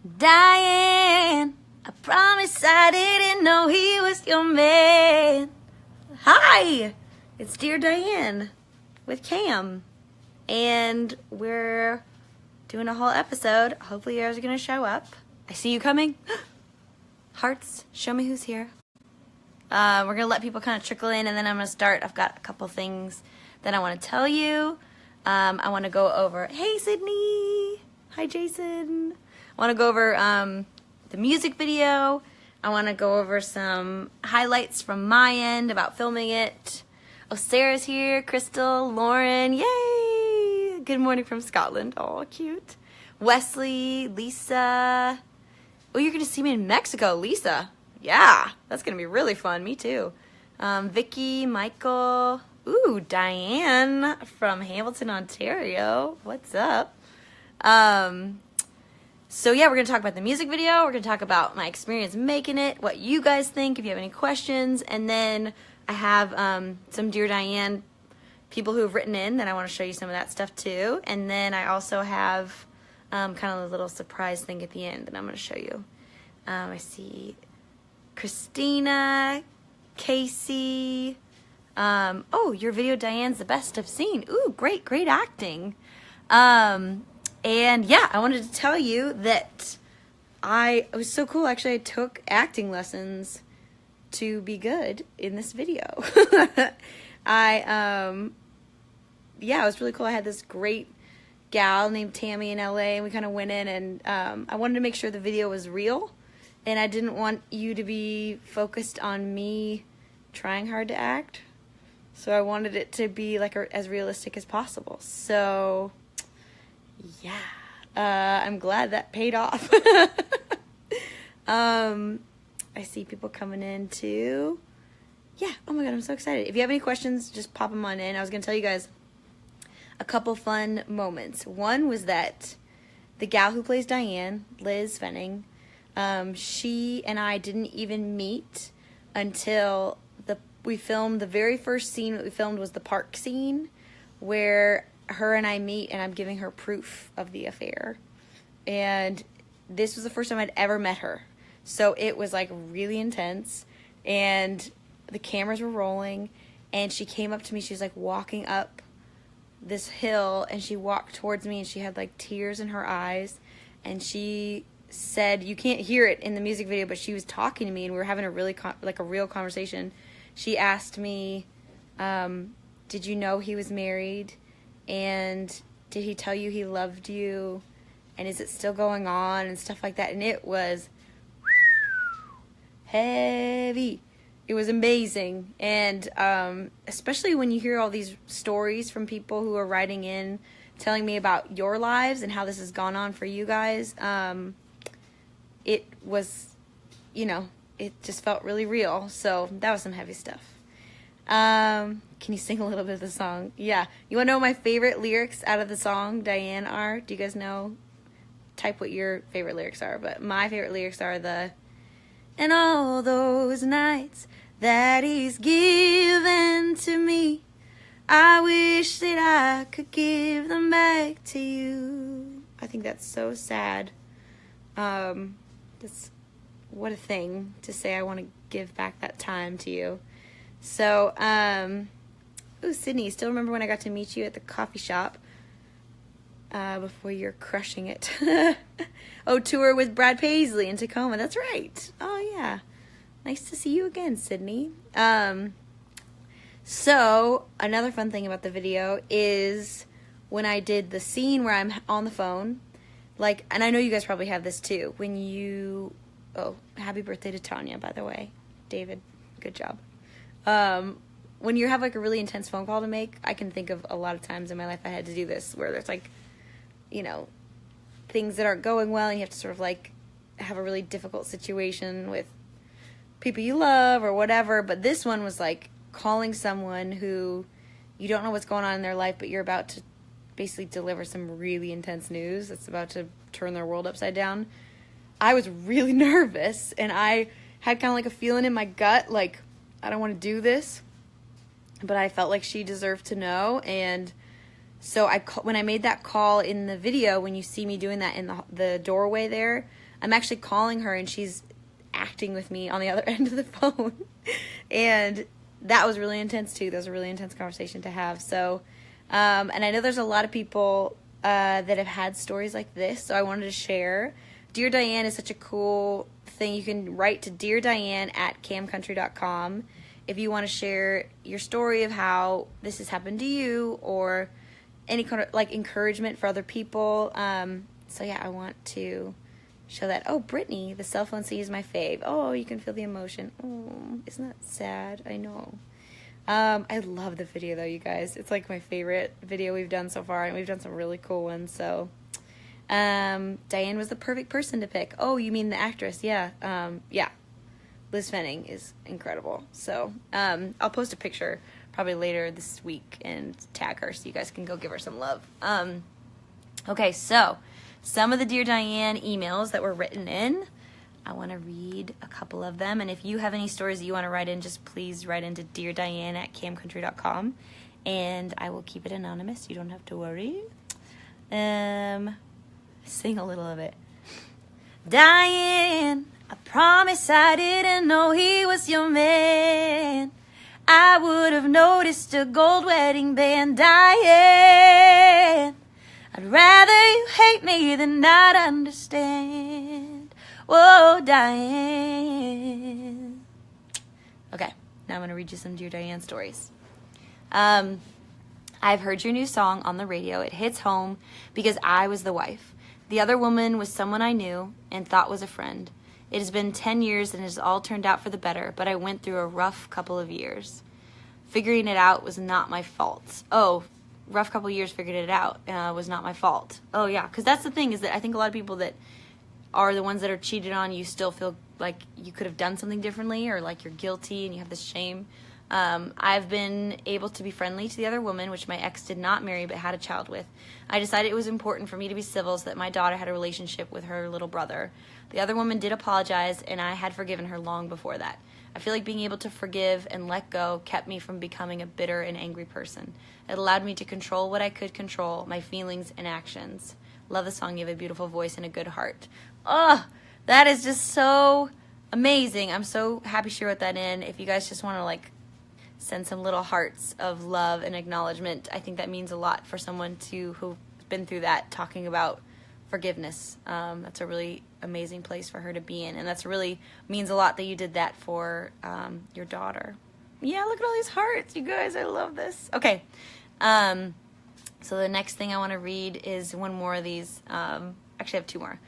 Diane, I promise I didn't know he was your man. Hi, it's Dear Diane with Cam, and we're doing a whole episode. Hopefully you guys are going to show up. I see you coming. Hearts, show me who's here. We're going to let people kind of trickle in, and then I'm going to start. I've got a couple things that I want to tell you. I want to go over, hey Sydney, hi Jason. I want to go over the music video. I want to go over some highlights from my end about filming it. Oh, Sarah's here, Crystal, Lauren, yay! Good morning from Scotland, oh cute. Wesley, Lisa. Oh, you're going to see me in Mexico, Lisa. Yeah, that's going to be really fun, me too. Vicky, Michael, ooh, Diane from Hamilton, Ontario. What's up? So yeah, we're going to talk about the music video. We're going to talk about my experience making it, what you guys think, if you have any questions. And then I have some Dear Diane people who have written in that I want to show you some of that stuff too. And then I also have kind of a little surprise thing at the end that I'm going to show you. I see Christina, Casey. Oh, your video, Diane's the best I've seen. Ooh, great acting. And yeah, I wanted to tell you that it was so cool. Actually, I took acting lessons to be good in this video. Yeah, it was really cool. I had this great gal named Tammy in LA, and we kind of went in, and I wanted to make sure the video was real, and I didn't want you to be focused on me trying hard to act. So I wanted it to be like as realistic as possible. So yeah, I'm glad that paid off. I see people coming in too. Yeah, oh my god, I'm so excited. If you have any questions, just pop them on in. I was going to tell you guys a couple fun moments. One was that the gal who plays Diane, Liz Fenning, she and I didn't even meet until we filmed. The very first scene that we filmed was the park scene where her and I meet, and I'm giving her proof of the affair. And this was the first time I'd ever met her. So it was like really intense, and the cameras were rolling, and she came up to me. She was like walking up this hill, and she walked towards me, and she had like tears in her eyes, and she said, you can't hear it in the music video, but she was talking to me, and we were having a really like a real conversation. She asked me, did you know he was married? And did he tell you he loved you? And is it still going on? And stuff like that. And it was heavy. It was amazing. And especially when you hear all these stories from people who are writing in, telling me about your lives and how this has gone on for you guys, it was, it just felt really real. So that was some heavy stuff. Can you sing a little bit of the song? Yeah. You want to know what my favorite lyrics out of the song, Diane, are? Do you guys know? Type what your favorite lyrics are. But my favorite lyrics are and all those nights that he's given to me, I wish that I could give them back to you. I think that's so sad. What a thing to say. I want to give back that time to you. So, ooh, Sydney, still remember when I got to meet you at the coffee shop before you're crushing it. Oh, tour with Brad Paisley in Tacoma. That's right. Oh, yeah. Nice to see you again, Sydney. So, another fun thing about the video is when I did the scene where I'm on the phone, and I know you guys probably have this too, oh, happy birthday to Tanya, by the way. David, good job. When you have like a really intense phone call to make, I can think of a lot of times in my life I had to do this, where there's like, things that aren't going well, and you have to sort of like have a really difficult situation with people you love or whatever. But this one was like calling someone who you don't know what's going on in their life, but you're about to basically deliver some really intense news that's about to turn their world upside down. I was really nervous, and I had kind of like a feeling in my gut, like, I don't want to do this, but I felt like she deserved to know. And So when I made that call in the video, when you see me doing that in the doorway there, I'm actually calling her, and she's acting with me on the other end of the phone. And that was really intense too. That was a really intense conversation to have. So, and I know there's a lot of people that have had stories like this, so I wanted to share. Dear Diane is such a cool thing. You can write to deardiane@camcountry.com if you want to share your story of how this has happened to you, or any kind of like encouragement for other people. So yeah, I want to show that. Oh, Brittany, the cell phone scene is my fave. Oh, you can feel the emotion. Oh, isn't that sad? I know. I love the video though, you guys. It's like my favorite video we've done so far, and we've done some really cool ones. So, Diane was the perfect person to pick. Oh, you mean the actress? Yeah. Yeah. Liz Fenning is incredible. So, I'll post a picture probably later this week and tag her so you guys can go give her some love. Okay, so some of the Dear Diane emails that were written in, I want to read a couple of them. And if you have any stories that you want to write in, just please write into deardiane@camcountry.com, and I will keep it anonymous. You don't have to worry. Sing a little of it. Diane, I promise I didn't know he was your man. I would have noticed a gold wedding band. Diane, I'd rather you hate me than not understand. Whoa, Diane. Okay, now I'm going to read you some Dear Diane stories. I've heard your new song on the radio. It hits home because I was the wife. The other woman was someone I knew and thought was a friend. It has been 10 years and it has all turned out for the better, but I went through a rough couple of years. Figuring it out was not my fault. Oh, rough couple of years figuring it out was not my fault. Oh, yeah, because that's the thing, is that I think a lot of people that are the ones that are cheated on, you still feel like you could have done something differently, or like you're guilty and you have this shame. I've been able to be friendly to the other woman, which my ex did not marry but had a child with. I decided it was important for me to be civil so that my daughter had a relationship with her little brother. The other woman did apologize, and I had forgiven her long before that. I feel like being able to forgive and let go kept me from becoming a bitter and angry person. It allowed me to control what I could control, my feelings and actions. Love the song. You have a beautiful voice and a good heart. Oh, that is just so amazing. I'm so happy she wrote that in. If you guys just want to like send some little hearts of love and acknowledgement, I think that means a lot for someone who's been through that, talking about forgiveness. That's a really amazing place for her to be in, and that's really means a lot that you did that for your daughter. Yeah, look at all these hearts, you guys. I love this. Okay, so the next thing I want to read is one more of these. Actually, I have two more.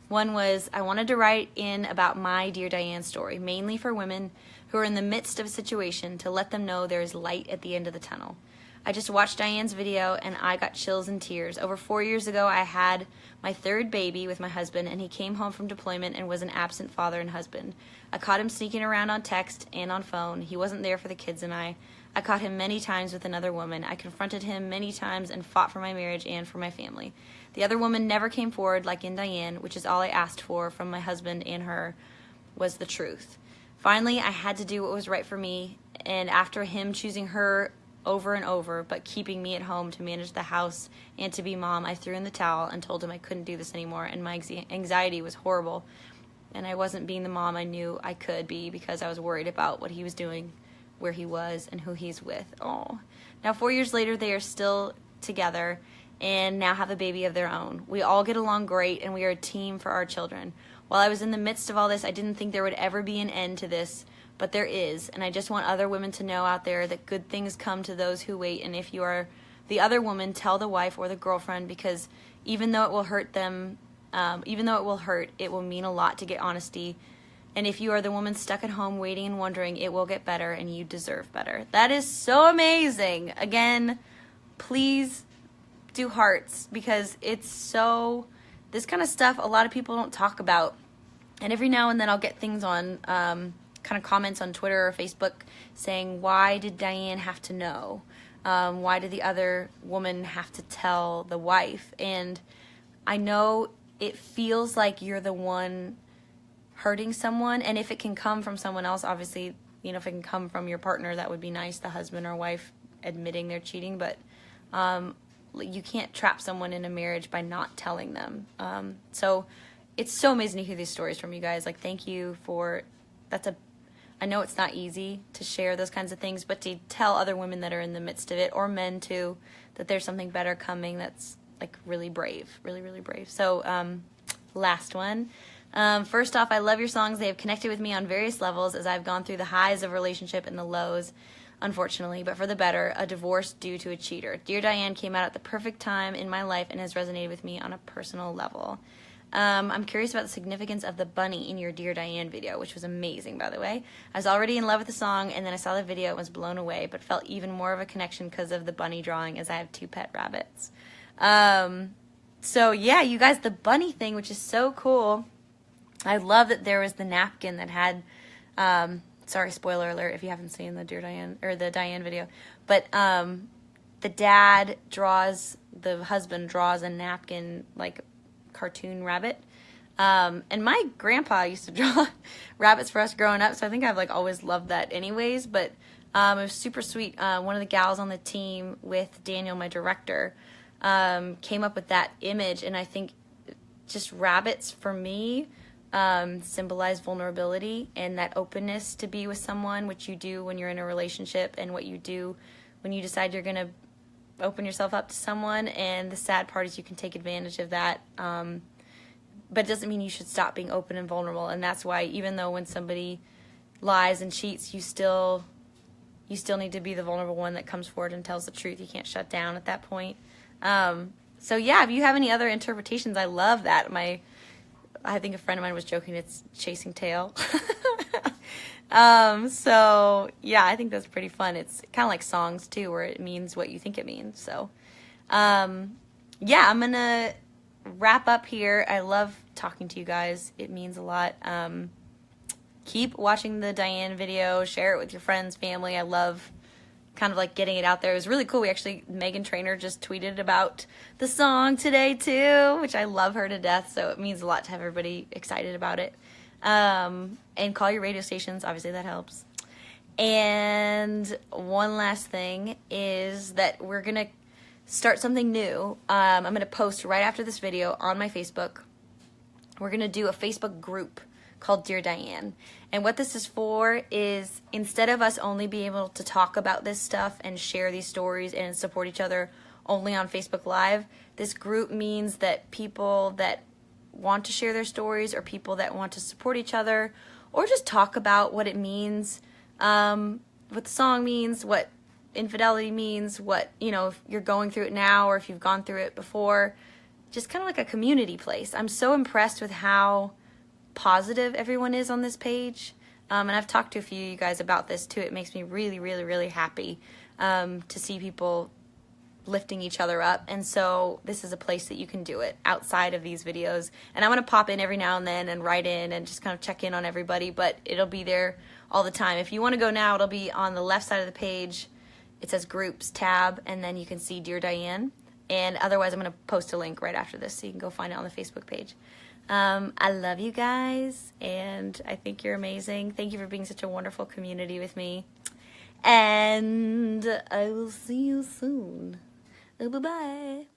One was, I wanted to write in about my Dear Diane story, mainly for women who are in the midst of a situation, to let them know there is light at the end of the tunnel. I just watched Diane's video and I got chills and tears. Over 4 years ago, I had my third baby with my husband, and he came home from deployment and was an absent father and husband. I caught him sneaking around on text and on phone. He wasn't there for the kids and I caught him many times with another woman. I confronted him many times and fought for my marriage and for my family. The other woman never came forward like in Diane, which is all I asked for from my husband and her, was the truth. Finally, I had to do what was right for me, and after him choosing her over and over, but keeping me at home to manage the house and to be mom, I threw in the towel and told him I couldn't do this anymore, and my anxiety was horrible, and I wasn't being the mom I knew I could be because I was worried about what he was doing, where he was, and who he's with. Oh. Now 4 years later, they are still together and now have a baby of their own. We all get along great, and we are a team for our children. While I was in the midst of all this, I didn't think there would ever be an end to this, but there is, and I just want other women to know out there that good things come to those who wait, and if you are the other woman, tell the wife or the girlfriend, because even though it will hurt them, it will mean a lot to get honesty, and if you are the woman stuck at home waiting and wondering, it will get better, and you deserve better. That is so amazing. Again, please do hearts, because it's so, this kind of stuff a lot of people don't talk about, and every now and then I'll get things on kind of comments on Twitter or Facebook saying, why did Diane have to know? Why did the other woman have to tell the wife? And I know it feels like you're the one hurting someone, and if it can come from someone else, obviously, you know, if it can come from your partner, that would be nice, the husband or wife admitting they're cheating, but you can't trap someone in a marriage by not telling them. So it's so amazing to hear these stories from you guys. Like, thank you for, I know it's not easy to share those kinds of things, but to tell other women that are in the midst of it, or men too, that there's something better coming, that's like really brave, really, really brave. So last one. First off, I love your songs. They have connected with me on various levels as I've gone through the highs of relationship and the lows, unfortunately, but for the better, a divorce due to a cheater. Dear Diane came out at the perfect time in my life and has resonated with me on a personal level. I'm curious about the significance of the bunny in your Dear Diane video, which was amazing, by the way. I was already in love with the song, and then I saw the video and was blown away, but felt even more of a connection because of the bunny drawing, as I have 2 pet rabbits. So yeah, you guys, the bunny thing, which is so cool. I love that there was the napkin that had, sorry, spoiler alert if you haven't seen the Dear Diane, or the Diane video, but the dad draws, the husband draws a napkin, like cartoon rabbit. And my grandpa used to draw rabbits for us growing up, so I think I've like always loved that anyways, but it was super sweet. One of the gals on the team with Daniel, my director, came up with that image, and I think just rabbits for me symbolize vulnerability and that openness to be with someone, which you do when you're in a relationship, and what you do when you decide you're going to open yourself up to someone. And the sad part is you can take advantage of that, but it doesn't mean you should stop being open and vulnerable. And that's why, even though when somebody lies and cheats, you still need to be the vulnerable one that comes forward and tells the truth. You can't shut down at that point. So yeah, if you have any other interpretations, I love that. I think a friend of mine was joking, it's chasing tail. So yeah, I think that's pretty fun. It's kind of like songs too, where it means what you think it means. So, yeah, I'm gonna wrap up here. I love talking to you guys. It means a lot. Keep watching the Diane video, share it with your friends, family. I love kind of like getting it out there. It was really cool. Megan Trainor just tweeted about the song today too, which I love her to death. So it means a lot to have everybody excited about it. And call your radio stations. Obviously that helps. And one last thing is that we're going to start something new. I'm going to post right after this video on my Facebook. We're going to do a Facebook group called Dear Diane. And what this is for is, instead of us only being able to talk about this stuff and share these stories and support each other only on Facebook Live, this group means that people that want to share their stories, or people that want to support each other, or just talk about what it means, what the song means, what infidelity means, what, if you're going through it now or if you've gone through it before, just kind of like a community place. I'm so impressed with how positive everyone is on this page, and I've talked to a few of you guys about this too. It makes me really, really, really happy to see people lifting each other up. And so this is a place that you can do it outside of these videos, and I'm going to pop in every now and then and write in and just kind of check in on everybody, but it'll be there all the time. If you want to go now, it'll be on the left side of the page. It says groups tab, and then you can see Dear Diane, and otherwise I'm going to post a link right after this so you can go find it on the Facebook page. I love you guys, and I think you're amazing. Thank you for being such a wonderful community with me, and I will see you soon. Bye-bye.